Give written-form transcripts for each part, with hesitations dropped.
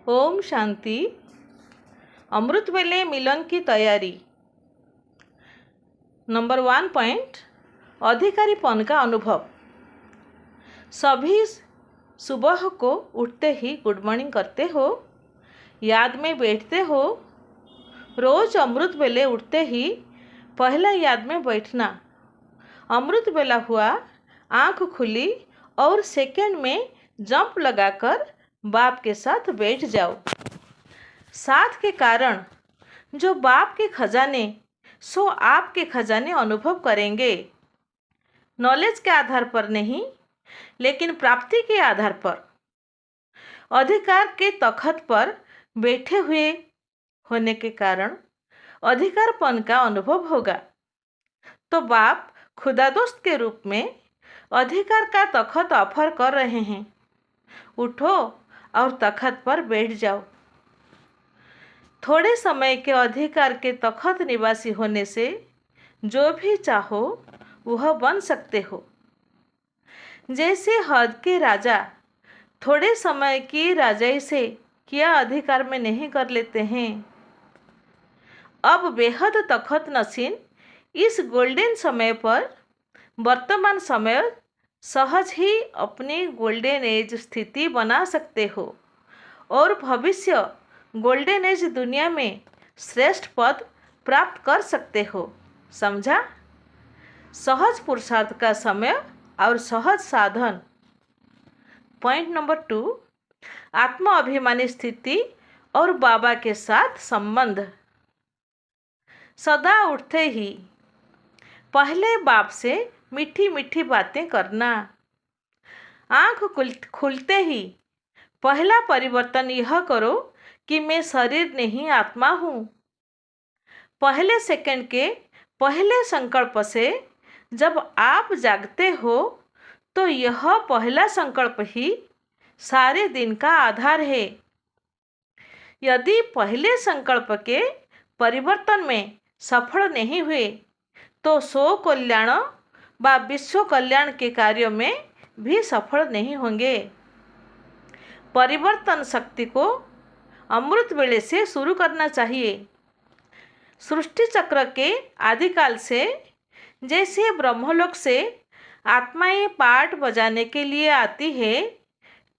ओम शांति। अमृत वेले मिलन की तैयारी। नंबर 1 पॉइंट, अधिकारीपन का अनुभव। सभी सुबह को उठते ही गुड मॉर्निंग करते हो, याद में बैठते हो। रोज अमृत वेले उठते ही पहला याद में बैठना। अमृत वेला हुआ, आँख खुली और सेकंड में जंप लगाकर बाप के साथ बैठ जाओ। साथ के कारण जो बाप के खजाने सो आपके खजाने अनुभव करेंगे। नॉलेज के आधार पर नहीं, लेकिन प्राप्ति के आधार पर। अधिकार के तखत पर बैठे हुए होने के कारण अधिकारपन का अनुभव होगा। तो बाप खुदादोस्त के रूप में अधिकार का तखत ऑफर कर रहे हैं। उठो और तखत पर बैठ जाओ। थोड़े समय के अधिकार के तखत निवासी होने से जो भी चाहो वह बन सकते हो। जैसे हद के राजा थोड़े समय की राजाई से क्या अधिकार में नहीं कर लेते हैं। अब बेहद तखत नसीन इस गोल्डन समय पर वर्तमान समय सहज ही अपनी गोल्डन एज स्थिति बना सकते हो और भविष्य गोल्डन एज दुनिया में श्रेष्ठ पद प्राप्त कर सकते हो। समझा? सहज पुरुषार्थ का समय और सहज साधन। पॉइंट नंबर 2, आत्मा अभिमानी स्थिति और बाबा के साथ संबंध। सदा उठते ही पहले बाप से मीठी मीठी बातें करना। आँख खुलते ही पहला परिवर्तन यह करो कि मैं शरीर नहीं आत्मा हूँ। पहले सेकंड के पहले संकल्प से जब आप जागते हो तो यह पहला संकल्प ही सारे दिन का आधार है। यदि पहले संकल्प के परिवर्तन में सफल नहीं हुए तो सो कल्याण व विश्व कल्याण के कार्यों में भी सफल नहीं होंगे। परिवर्तन शक्ति को अमृत वेले से शुरू करना चाहिए। सृष्टि चक्र के आदिकाल से जैसे ब्रह्मलोक से आत्माएं पाठ बजाने के लिए आती है,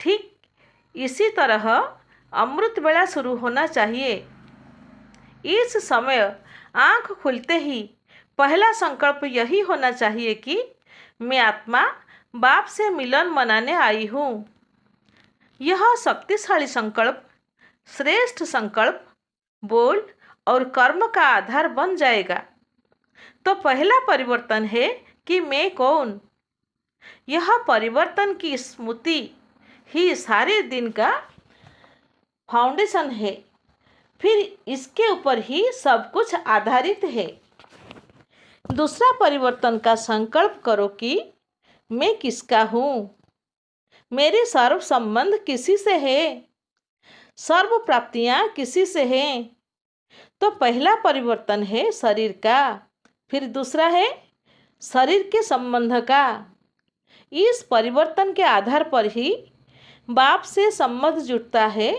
ठीक इसी तरह अमृत वेला शुरू होना चाहिए। इस समय आँख खुलते ही पहला संकल्प यही होना चाहिए कि मैं आत्मा बाप से मिलन मनाने आई हूँ। यह शक्तिशाली संकल्प श्रेष्ठ संकल्प, बोल और कर्म का आधार बन जाएगा। तो पहला परिवर्तन है कि मैं कौन। यह परिवर्तन की स्मृति ही सारे दिन का फाउंडेशन है। फिर इसके ऊपर ही सब कुछ आधारित है। दूसरा परिवर्तन का संकल्प करो कि मैं किसका हूँ। मेरे सर्व संबंध किसी से है, सर्व प्राप्तियाँ किसी से हैं। तो पहला परिवर्तन है शरीर का, फिर दूसरा है शरीर के संबंध का। इस परिवर्तन के आधार पर ही बाप से संबंध जुड़ता है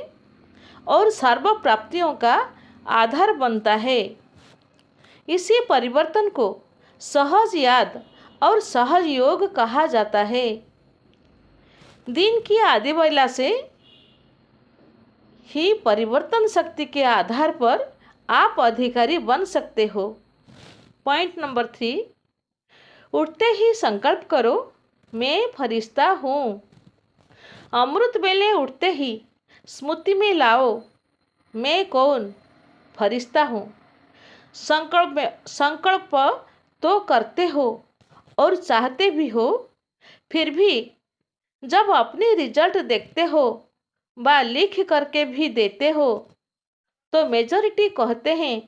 और सर्व प्राप्तियों का आधार बनता है। इसी परिवर्तन को सहज याद और सहज योग कहा जाता है। दिन की आदिवेला से ही परिवर्तन शक्ति के आधार पर आप अधिकारी बन सकते हो। पॉइंट नंबर 3, उठते ही संकल्प करो मैं फरिश्ता हूँ। अमृत वेले उठते ही स्मृति में लाओ मैं कौन, फरिश्ता हूँ। संकल्प तो करते हो और चाहते भी हो, फिर भी जब अपनी रिजल्ट देखते हो व लिख करके भी देते हो तो मेजॉरिटी कहते हैं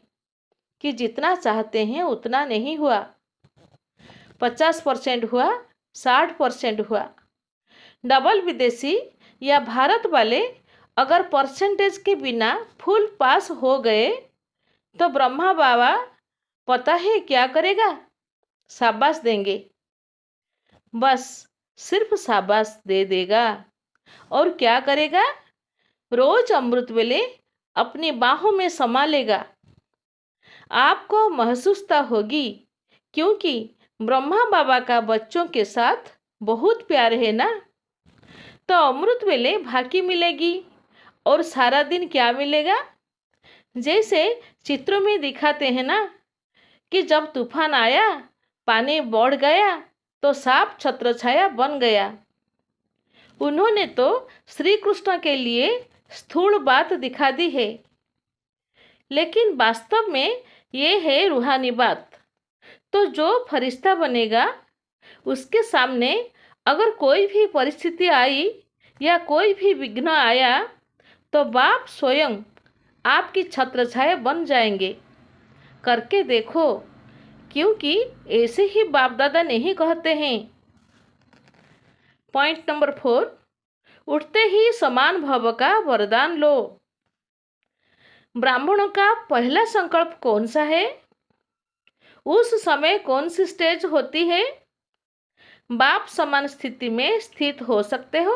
कि जितना चाहते हैं उतना नहीं हुआ। 50% हुआ, 60% हुआ। डबल विदेशी या भारत वाले अगर परसेंटेज के बिना फुल पास हो गए तो ब्रह्मा बाबा पता है क्या करेगा? शाबाश देंगे। बस सिर्फ शाबाश दे देगा। और क्या करेगा? रोज अमृत वेले अपनी बाहों में समा लेगा। आपको महसूसता होगी, क्योंकि ब्रह्मा बाबा का बच्चों के साथ बहुत प्यार है ना। तो अमृत वेले भाकी मिलेगी और सारा दिन क्या मिलेगा? जैसे चित्रों में दिखाते हैं ना कि जब तूफान आया, पानी बढ़ गया तो साफ छत्रछाया बन गया। उन्होंने तो श्री कृष्ण के लिए स्थूल बात दिखा दी है, लेकिन वास्तव में ये है रूहानी बात। तो जो फरिश्ता बनेगा, उसके सामने अगर कोई भी परिस्थिति आई या कोई भी विघ्न आया, तो बाप स्वयं आपकी छत्रछाया बन जाएंगे। करके देखो, क्योंकि ऐसे ही बाप दादा नहीं कहते हैं। पॉइंट नंबर 4, उठते ही समान भव का वरदान लो। ब्राह्मणों का पहला संकल्प कौन सा है? उस समय कौन सी स्टेज होती है? बाप समान स्थिति में स्थित हो सकते हो।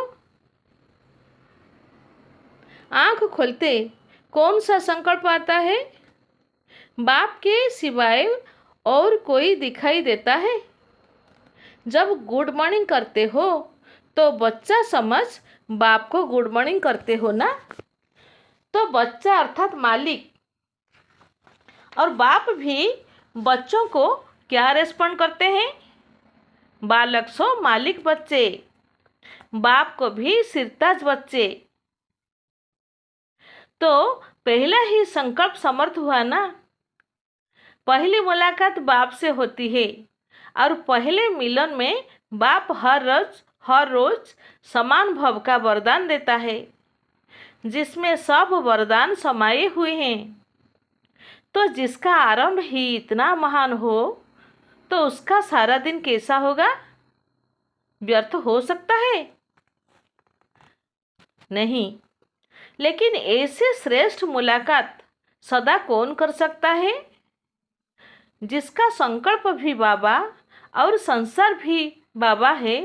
आंख खोलते कौन सा संकल्प आता है? बाप के सिवाय और कोई दिखाई देता है? जब गुड मॉर्निंग करते हो तो बच्चा समझ बाप को गुड मॉर्निंग करते हो ना। तो बच्चा अर्थात मालिक और बाप भी बच्चों को क्या रेस्पॉन्ड करते हैं? बालक सो मालिक बच्चे, बाप को भी सिरताज बच्चे। तो पहला ही संकल्प समर्थ हुआ ना। पहली मुलाकात बाप से होती है और पहले मिलन में बाप हर रोज समान भव का वरदान देता है, जिसमें सब वरदान समाये हुए हैं। तो जिसका आरंभ ही इतना महान हो, तो उसका सारा दिन कैसा होगा? व्यर्थ हो सकता है? नहीं। लेकिन ऐसे श्रेष्ठ मुलाकात सदा कौन कर सकता है? जिसका संकल्प भी बाबा और संसार भी बाबा है।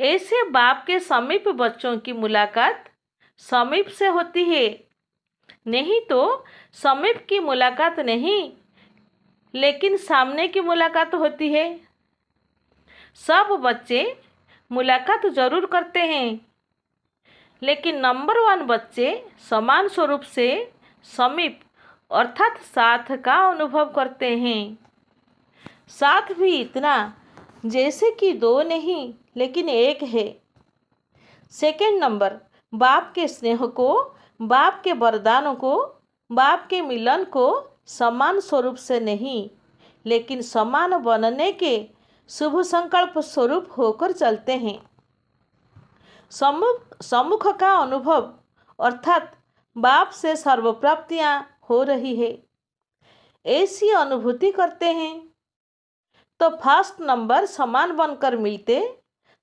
ऐसे बाप के समीप बच्चों की मुलाकात समीप से होती है, नहीं तो समीप की मुलाकात नहीं, लेकिन सामने की मुलाकात होती है। सब बच्चे मुलाकात जरूर करते हैं, लेकिन नंबर 1 बच्चे समान स्वरूप से समीप अर्थात साथ का अनुभव करते हैं। साथ भी इतना जैसे कि 2 नहीं, लेकिन 1 है। सेकंड नंबर, बाप के स्नेह को, बाप के वरदानों को, बाप के मिलन को समान स्वरूप से नहीं, लेकिन समान बनने के शुभ संकल्प स्वरूप होकर चलते हैं। सम्मुख का अनुभव अर्थात बाप से सर्व प्राप्तियाँ हो रही है, ऐसी अनुभूति करते हैं। तो फर्स्ट नंबर समान बनकर मिलते,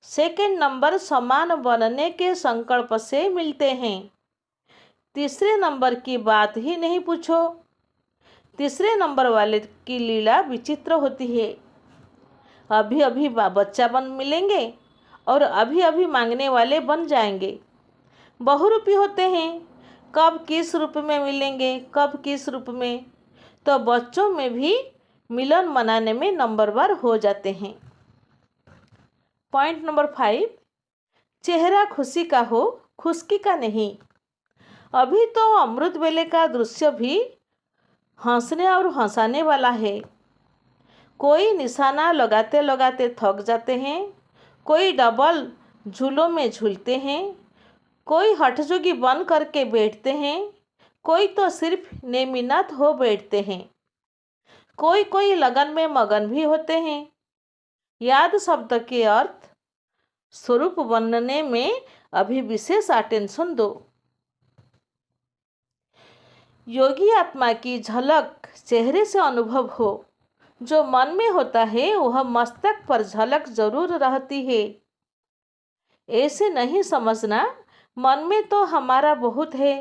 सेकंड नंबर समान बनने के संकल्प से मिलते हैं। तीसरे नंबर की बात ही नहीं पूछो। तीसरे नंबर वाले की लीला विचित्र होती है। अभी अभी बच्चा बन मिलेंगे और अभी अभी मांगने वाले बन जाएंगे। बहुरूपी होते हैं, कब किस रूप में मिलेंगे, कब किस रूप में। तो बच्चों में भी मिलन मनाने में नंबरवार हो जाते हैं। पॉइंट नंबर 5, चेहरा खुशी का हो, खुशकी का नहीं। अभी तो अमृत वेले का दृश्य भी हंसने और हंसाने वाला है। कोई निशाना लगाते लगाते थक जाते हैं, कोई डबल झूलों में झूलते हैं, कोई हठजोगी बन करके बैठते हैं, कोई तो सिर्फ नेमिनात हो बैठते हैं, कोई लगन में मगन भी होते हैं। याद शब्द के अर्थ स्वरूप बनने में अभी विशेष अटेंशन दो। योगी आत्मा की झलक चेहरे से अनुभव हो। जो मन में होता है वह मस्तक पर झलक जरूर रहती है। ऐसे नहीं समझना मन में तो हमारा बहुत है।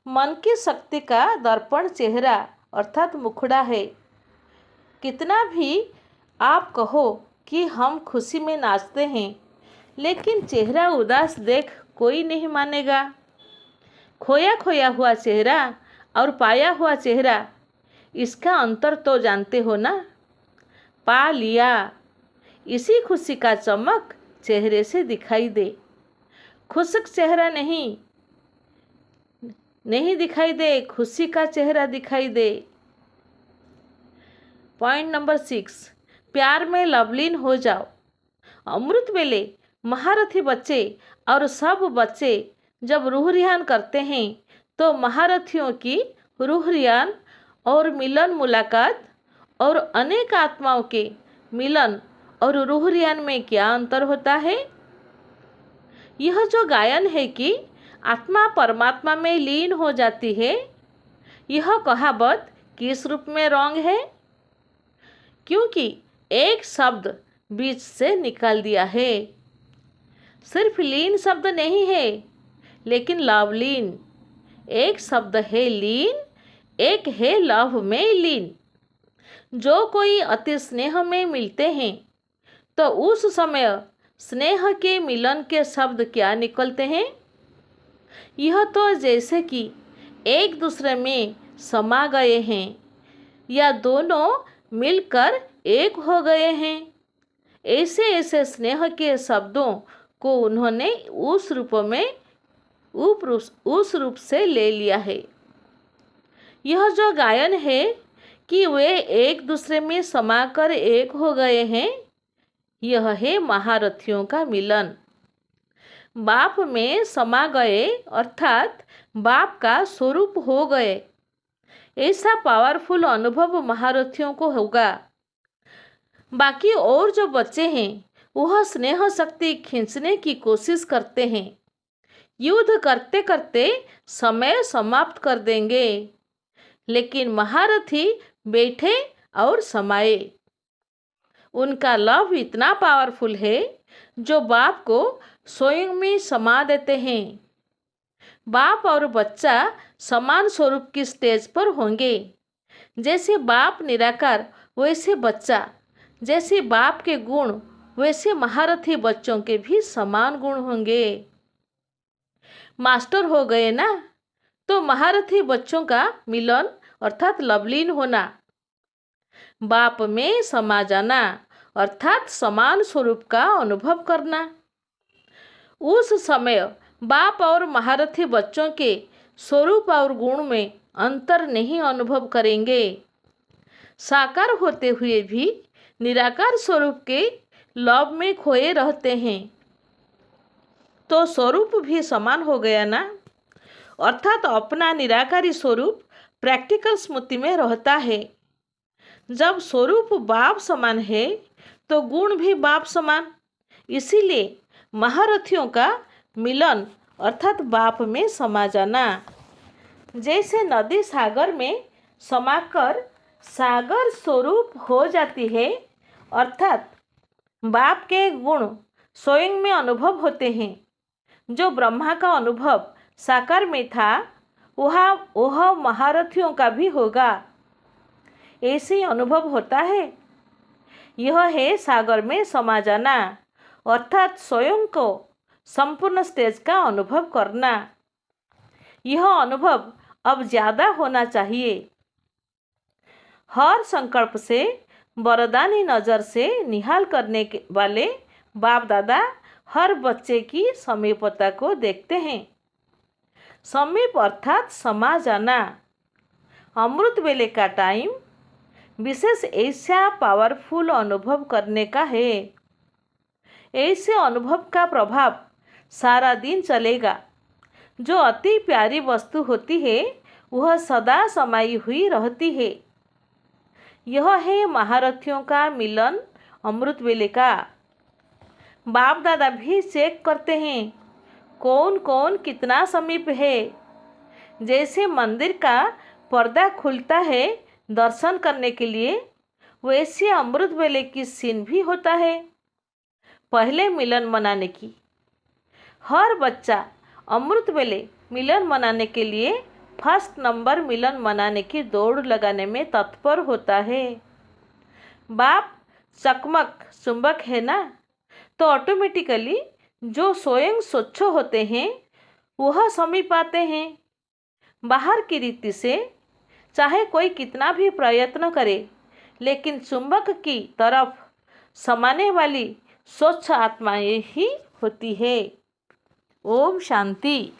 मन की शक्ति का दर्पण चेहरा अर्थात मुखड़ा है। कितना भी आप कहो कि हम खुशी में नाचते हैं, लेकिन चेहरा उदास देख कोई नहीं मानेगा। खोया खोया हुआ चेहरा और पाया हुआ चेहरा, इसका अंतर तो जानते हो ना। पा लिया, इसी खुशी का चमक चेहरे से दिखाई दे। खुशक चेहरा नहीं दिखाई दे, खुशी का चेहरा दिखाई दे। पॉइंट नंबर 6, प्यार में लवलीन हो जाओ। अमृत वेले महारथी बच्चे और सब बच्चे जब रूह रिहान करते हैं तो महारथियों की रूह रिहान और मिलन मुलाकात और अनेक आत्माओं के मिलन और रूह रिहान में क्या अंतर होता है? यह जो गायन है कि आत्मा परमात्मा में लीन हो जाती है, यह कहावत किस रूप में रॉन्ग है? क्योंकि एक शब्द बीच से निकाल दिया है। सिर्फ लीन शब्द नहीं है, लेकिन लवलीन एक शब्द है। लीन एक है लव में लीन। जो कोई अति स्नेह में मिलते हैं तो उस समय स्नेह के मिलन के शब्द क्या निकलते हैं? यह तो जैसे कि एक दूसरे में समा गए हैं या दोनों मिलकर एक हो गए हैं। ऐसे ऐसे स्नेह के शब्दों को उन्होंने उस रूप से ले लिया है। यह जो गायन है कि वे एक दूसरे में समाकर एक हो गए हैं, यह है महारथियों का मिलन। बाप में समा गए अर्थात बाप का स्वरूप हो गए, ऐसा पावरफुल अनुभव महारथियों को होगा। बाकी और जो बच्चे हैं वह स्नेह शक्ति खींचने की कोशिश करते हैं, युद्ध करते करते समय समाप्त कर देंगे। लेकिन महारथी बैठे और समाये। उनका लव इतना पावरफुल है जो बाप को स्वयं में समा देते हैं। बाप और बच्चा समान स्वरूप की स्टेज पर होंगे। जैसे बाप निराकार वैसे बच्चा, जैसे बाप के गुण वैसे महारथी बच्चों के भी समान गुण होंगे। मास्टर हो गए ना, तो महारथी बच्चों का मिलन अर्थात लवलीन होना, बाप में समा जाना अर्थात समान स्वरूप का अनुभव करना। उस समय बाप और महारथी बच्चों के स्वरूप और गुण में अंतर नहीं अनुभव करेंगे। साकार होते हुए भी निराकार स्वरूप के लव में खोए रहते हैं, तो स्वरूप भी समान हो गया ना। अर्थात अपना निराकारी स्वरूप प्रैक्टिकल स्मृति में रहता है। जब स्वरूप बाप समान है तो गुण भी बाप समान। इसीलिए महारथियों का मिलन अर्थात बाप में समा जाना। जैसे नदी सागर में समाकर सागर स्वरूप हो जाती है, अर्थात बाप के गुण स्वयं में अनुभव होते हैं। जो ब्रह्मा का अनुभव साकार में था वह महारथियों का भी होगा। ऐसे अनुभव होता है। यह है सागर में समा जाना अर्थात स्वयं को संपूर्ण स्टेज का अनुभव करना। यह अनुभव अब ज़्यादा होना चाहिए। हर संकल्प से वरदानी नज़र से निहाल करने वाले बाप दादा हर बच्चे की समीपता को देखते हैं। समीप अर्थात समा जाना। अमृत वेले का टाइम विशेष ऐसा पावरफुल अनुभव करने का है। ऐसे अनुभव का प्रभाव सारा दिन चलेगा। जो अति प्यारी वस्तु होती है वह सदा समाई हुई रहती है। यह है महारथियों का मिलन अमृत वेले का। बाप दादा भी चेक करते हैं कौन कौन कितना समीप है। जैसे मंदिर का पर्दा खुलता है दर्शन करने के लिए, वैसे अमृत वेले की सीन भी होता है पहले मिलन मनाने की। हर बच्चा अमृत वेले मिलन मनाने के लिए फर्स्ट नंबर मिलन मनाने की दौड़ लगाने में तत्पर होता है। बाप चकमक चुंबक है ना, तो ऑटोमेटिकली जो स्वयं स्वच्छ होते हैं वह समीप आते हैं। बाहर की रीति से चाहे कोई कितना भी प्रयत्न करे, लेकिन चुंबक की तरफ समाने वाली स्वच्छ आत्माएं ही होती है। ओम शांति।